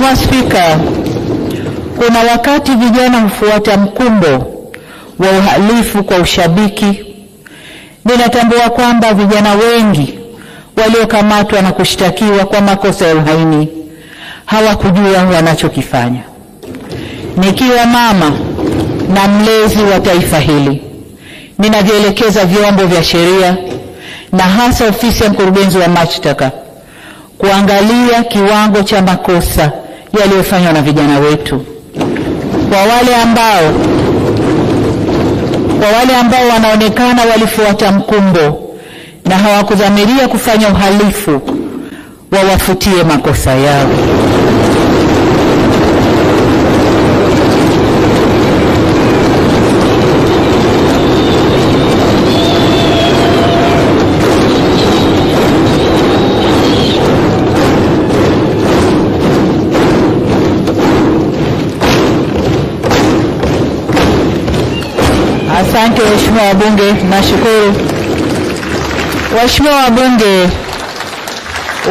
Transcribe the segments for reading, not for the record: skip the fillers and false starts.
Mheshimiwa Spika, kuna wakati vijana hufuata mkumbo wa uhalifu kwa ushabiki. Ninatambua kwamba vijana wengi waliokamatwa na kushtakiwa kwa makosa ya uhaini hawakujua wanachokifanya. Nikiwa mama na mlezi wa taifa hili, ninavielekeza vyombo vya sheria na hasa ofisi ya mkurugenzi wa mashtaka kuangalia kiwango cha makosa yaliyofanywa na vijana wetu. Kwa wale ambao wanaonekana walifuata mkumbo na hawakudhamiria kufanya uhalifu, wawafutie makosa yao. Asante Mheshimiwa wabunge, nashukuru. Waheshimiwa wabunge,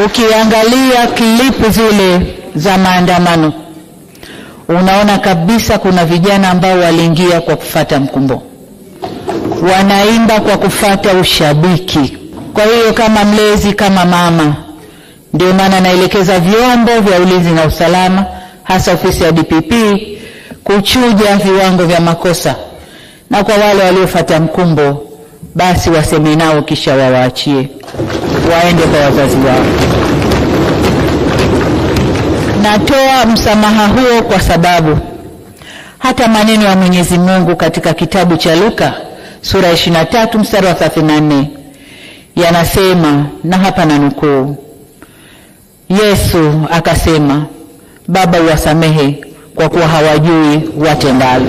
ukiangalia klipu zile za maandamano, unaona kabisa kuna vijana ambao waliingia kwa kufuata mkumbo. Wanaimba kwa kufuata ushabiki. Kwa hiyo kama mlezi, kama mama, ndio maana naelekeza vyombo vya ulinzi na usalama, hasa ofisi ya DPP, kuchuja viwango vya makosa. Na kwa wale waliofuata mkumbo, basi waseme nao kisha wawaachie waende kwa wazazi wao. Natoa msamaha huo kwa sababu hata maneno ya Mwenyezi Mungu katika kitabu cha Luka sura 23 mstari wa 34 yanasema, na hapa nanukuu, Yesu akasema, Baba uwasamehe kwa kuwa hawajui watendalo.